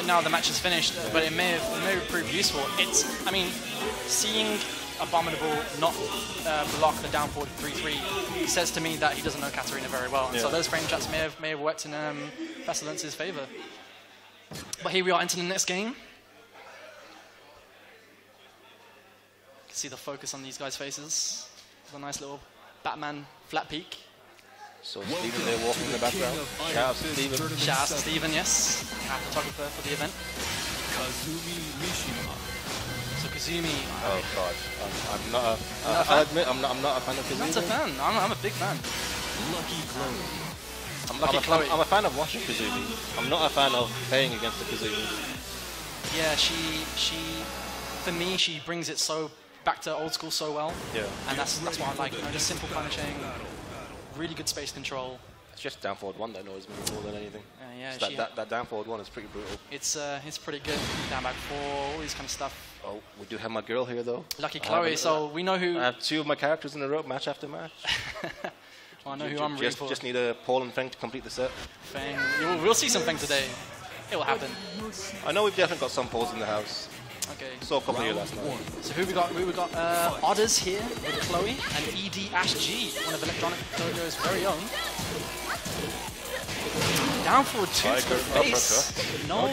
now the match is finished, but it may have proved useful. I mean, seeing Abominable not block the down forward 3-3 says to me that he doesn't know Katarina very well. And so those frame chats may have worked in Vasilence's favor. But here we are entering the next game. You can see the focus on these guys' faces. With a nice little Batman flat peak. So Steven there walking in the background. Shout out to Steven. Shout out to Steven, yes. Our photographer for the event. So Kazumi. Oh god. I'm not a, I'll admit I'm not a fan of Kazumi. That's a fan. I'm a big fan. I'm a fan of watching Kazumi. I'm not a fan of playing against the Kazumi. Yeah, for me, she brings it so back to old school so well. Yeah. And that's what I like. You know, just simple punishing, really good space control. It's just down forward 1 that annoys me more than anything. Yeah, so that down forward 1 is pretty brutal. It's pretty good. Down back 4, all these kind of stuff. Oh, we do have my girl here though. Lucky Chloe. So we know who. I have 2 of my characters in a row, match after match. Well, I know who I'm rooting for. Just need a Paul and Feng to complete the set. Feng. We'll see some Feng today. It will happen. I know we've definitely got some Pauls in the house. Okay. Saw a couple here last night. So who we got? We got ODDERZ here with Chloe and ED-G, one of Electronic Dojo's very own. Down forward 2 to the face. No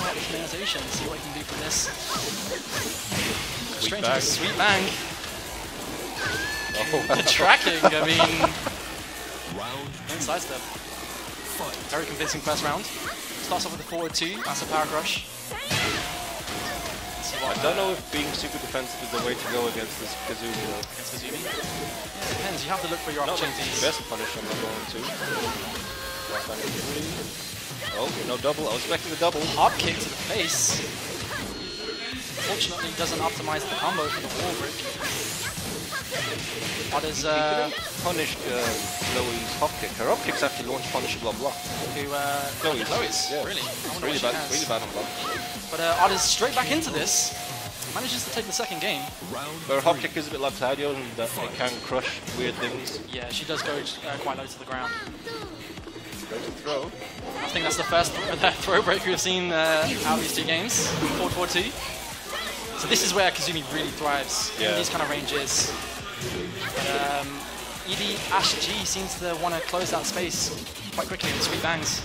optimization. See what he can do from this. Straight into sweet bang. The tracking, I mean. Inside step. Very convincing first round. Starts off with the forward 2. That's a power crush. I don't know if being super defensive is the way to go against this Kazumi though. Against Kazumi? Yeah, it depends. You have to look for your opportunities. Best punish I'm not going to. Oh, no double. I was expecting the double. Hop kick to the face. Unfortunately, doesn't optimize the combo for the wall brick. ODDERZ punished Chloe's hop kick. Her hop kick's actually launched punishable on block. Chloe's? Yeah. Really? Really bad on block. But ODDERZ straight back into this. Manages to take the second game. Her hop kick is a bit like Tadio and that it can crush weird things. Yeah, she does go quite low to the ground. Go to throw. I think that's the first throw break we've seen out of these 2 games. 4-4-2. So this is where Kazumi really thrives in these kind of ranges. But ED-G seems to want to close that space quite quickly with sweet bangs.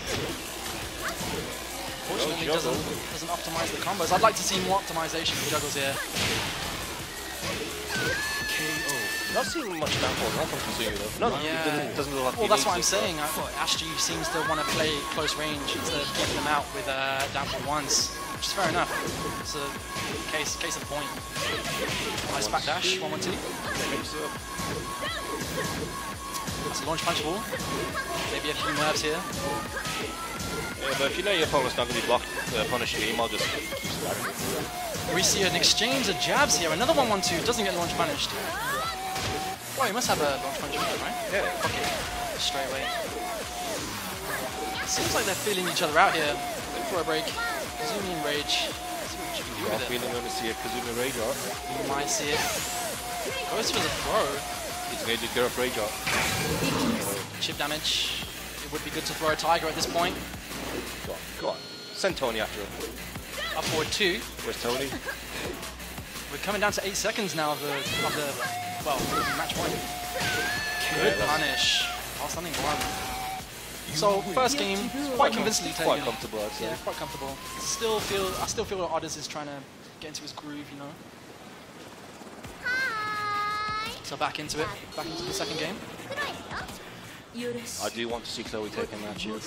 Fortunately, doesn't optimize the combos. I'd like to see more optimization for juggles here. Not seeing much downfall from Kazumi though. No, it doesn't look like. Well, that's what I'm saying. G seems to want to play close range instead of keeping them out with downfall 1s, which is fair enough. It's a case of the point. Nice back dash, 1-1-2. That's a launch punch ball. Maybe a few nerves here. Yeah, but if you know your opponent's not going to be blocked, punishing you, you might just keep spamming. We see an exchange of jabs here. Another 1-1-2 doesn't get launch punished. Oh, he must have a launch punch, right? Yeah. Okay. Straight away. Seems like they're feeling each other out here. Good for a break. Kazumi in rage. Let's see what you can do with it. I'm going to see a Kazumi rage art. You might see it. Goes for the throw. He's going to get up rage art. Chip damage. It would be good to throw a tiger at this point. Go on. Send Tony after him. Up forward 2. Where's Tony? We're coming down to 8 seconds now of the match point. Good punish. Outstanding 1. So first game, quite convincingly taken. Quite comfortable, I'd say. Yeah, quite comfortable. I still feel ODDERZ is trying to get into his groove, you know. So back into it, back into the second game. I do want to see Chloe take a match here.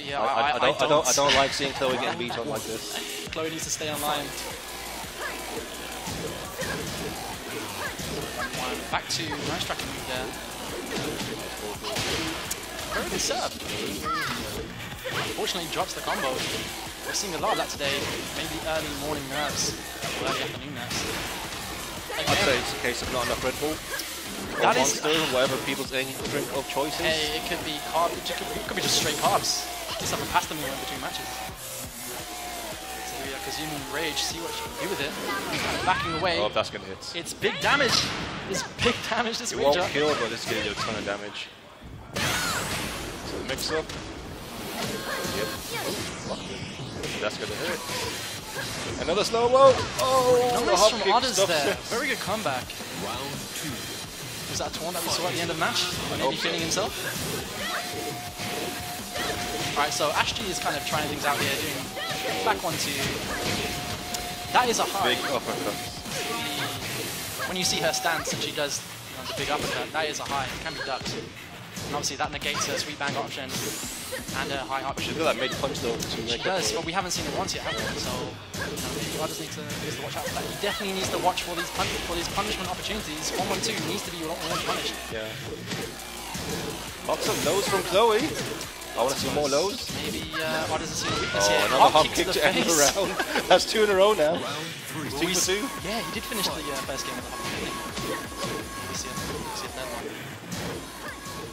Yeah, I don't like seeing Chloe getting beat up like this. Chloe needs to stay online. Back to nice tracking move there. Very good serve. Unfortunately, drops the combo. We're seeing a lot of that today. Maybe early morning nerves or early afternoon nerves. I'd say it's a case of not enough Red Bull. That is whatever people's drink of choice is. Hey, it could be carb. It could be just straight carbs. Just have a pasta meal in between matches. So yeah, Kazumi Rage. See what she can do with it. Kind of backing away. Oh, that's gonna hit. It's big damage. It's big damage. This won't kill, but it's gonna do a ton of damage. So the mix up. Yep. that's going to hurt. Another slow roll. Oh, nice from ODDERZ there. it. Very good comeback. Round 2. Was that a taunt that we saw at the end of the match? Maybe feeling himself? Alright, so Ashti is kind of trying things out here, doing back 1-2. That is a high. Big uppercut. When you see her stance and she does the big uppercut, that is a high. It can be ducked. And obviously that negates her sweet bang option and her high option. She's got that mid punch though. She does, but we haven't seen it once yet, have we? So maybe ODDERZ needs to watch out for that. He definitely needs to watch for these punishment opportunities. 1-1-2 needs to be launch punished. Yeah. Lots of lows from Chloe. I want to see more lows. Maybe ODDERZ has seen a weakness here. Another hop kick to end the round. That's 2 in a row now. Round 3. 2 for 2. Yeah, he did finish the first game with a hop kick. We'll see a third one.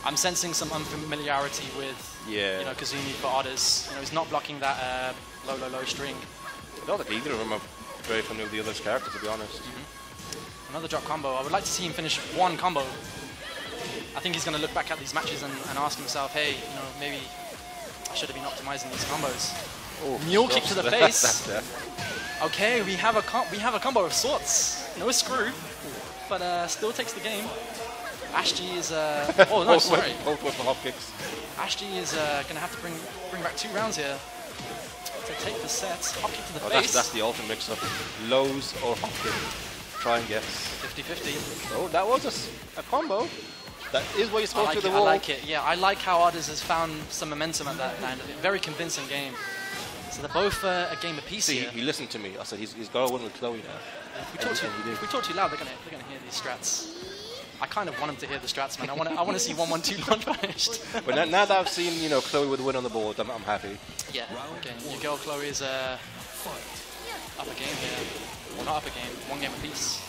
I'm sensing some unfamiliarity with Kazumi for ODDERZ. He's not blocking that low string. I don't think either of them are very familiar with the other's character, to be honest. Another drop combo. I would like to see him finish one combo. I think he's going to look back at these matches and ask himself, hey, maybe I should have been optimizing these combos. Oh, Mule kick to the face. That's Okay, we have a combo of sorts. No screw, but still takes the game. Ashti is oh no, sorry. Both with the hop kicks. Ashti is going to have to bring back 2 rounds here to take the set. Hop kick to the face. That's the ultimate mix-up. Lows or hop kick. Try and guess. 50-50. Oh, that was a combo. That is what you're supposed to do. I like it. Yeah, I like how ODDERZ has found some momentum at that end. Very convincing game. So they're both a game apiece here. He listened to me. I said he's got to win with Chloe now. If we talk too loud, they're gonna hear these strats. I kind of want them to hear the strats, man. I want to see 1-1-2 launch punished. But now that I've seen Chloe with the win on the board, I'm happy. Yeah. Okay. Your girl Chloe is up a game here. Well, not up a game. 1 game apiece.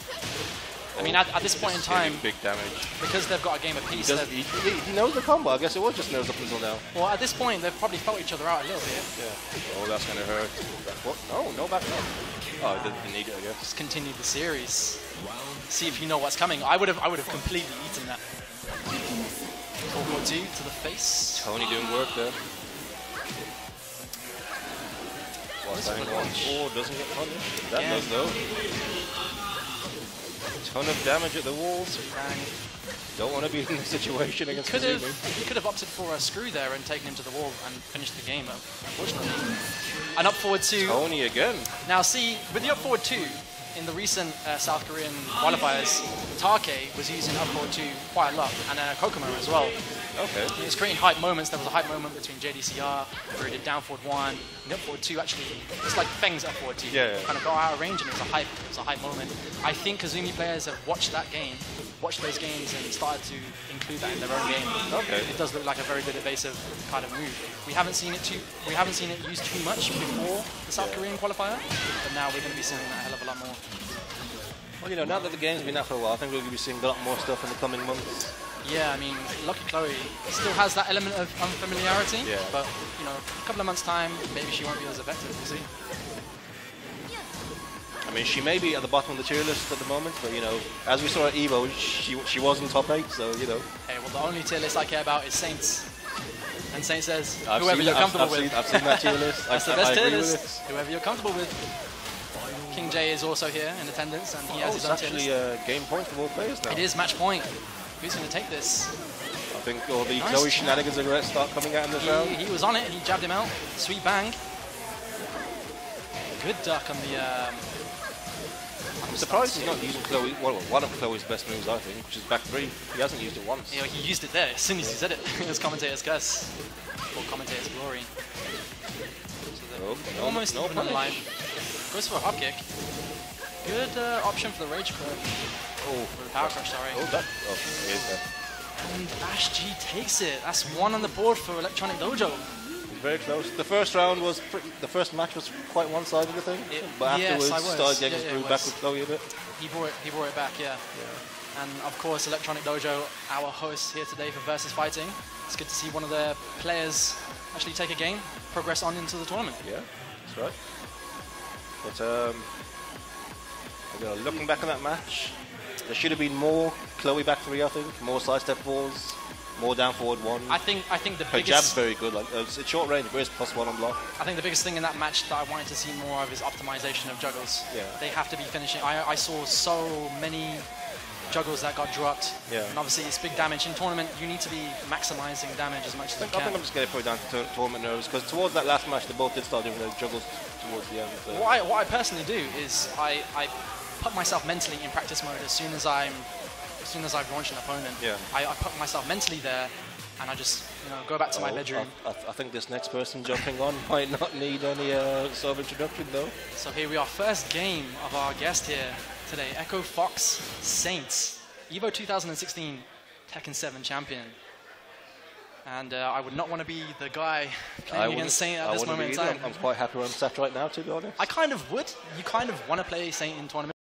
I mean, at this point in time, big damage. Because they've got a game apiece. He knows the combo. I guess it was just nerves up until now. Well, at this point, they've probably felt each other out a little bit. Yeah. Oh, that's gonna hurt. What? No back up. Oh, I didn't need it, I guess. Just continue the series. See if you know what's coming. I would have completely eaten that. 4-4-2 to the face. Tony doing work there. Doesn't get punished. That does though. Ton of damage at the walls. Bang. Don't want to be in this situation against Kazumi. He could have opted for a screw there and taken him to the wall and finished the game, unfortunately. An up forward 2. Tony again. Now see, with the up forward 2, in the recent South Korean qualifiers, Take was using up forward 2 quite a lot, and Kokomo as well. Okay. He was creating hype moments. There was a hype moment between JDCR, where he did down forward 1, and up forward 2 actually, it's like Feng's up forward 2. Yeah. Kind of got out of range, and it was a hype moment. I think Kazumi players have watched that game, watched those games, and started to include that in their own game. Okay. It does look like a very good evasive kind of move. We haven't seen it used too much before the South Korean qualifier, but now we're going to be seeing that a hell of a lot more. Well, now that the game's been out for a while, I think we're going to be seeing a lot more stuff in the coming months. Yeah, I mean, Lucky Chloe still has that element of unfamiliarity, but, a couple of months' time, maybe she won't be as effective, we'll see. I mean, she may be at the bottom of the tier list at the moment, but, as we saw at EVO, she was in top 8, so, Hey, well, the only tier list I care about is Saints. And Saints says, whoever you're comfortable with. I've seen that tier list. That's the best tier list. Whoever you're comfortable with. King J is also here in attendance, and he has his own tier list. It's actually game point for all players now. It is match point. Who's going to take this? I think all the Chloe shenanigans are going to start coming out in this round. He was on it. He jabbed him out. Sweet bang. Good duck on the... I'm surprised he's not using Chloe. Well, one of Chloe's best moves, I think, which is back 3. He hasn't used it once. Yeah, he used it there as soon as he said it. It was commentator's curse. Or commentator's glory. So almost even on line. Goes for a hop kick. Good option for the rage curve. Oh, for the power crush, sorry. Oh, he is there. And Ash G takes it. That's 1 on the board for Electronic Dojo. Very close. The first round was the first match was quite one-sided, I think. But afterwards, started getting his groove back with Chloe a bit. He brought it back, yeah. And of course, Electronic Dojo, our host here today for VSFighting. It's good to see one of their players actually take a game, progress on into the tournament. Yeah, that's right. But looking back on that match, there should have been more Chloe back 3, I think. More sidestep balls. More down forward one. I think the Her biggest... jab's very good. Like, it's short range, but it's +1 on block. I think the biggest thing in that match that I wanted to see more of is optimization of juggles. Yeah. They have to be finishing. I saw so many juggles that got dropped. Yeah. And obviously it's big damage. In tournament, you need to be maximizing damage as much as you can. I think I'm just going to put it down to tournament nerves, because towards that last match, they both did start doing their juggles towards the end. So. What I personally do is I put myself mentally in practice mode as soon as I've launched an opponent. Yeah. I put myself mentally there, and I just go back to my bedroom. I think this next person jumping on might not need any sort of introduction though. So here we are, first game of our guest here today, Echo Fox Saints, Evo 2016 Tekken 7 champion. And I would not want to be the guy playing against Saint at this moment in time. I'm quite happy where I'm sat right now, to be honest. I kind of would. You kind of want to play Saint in tournament.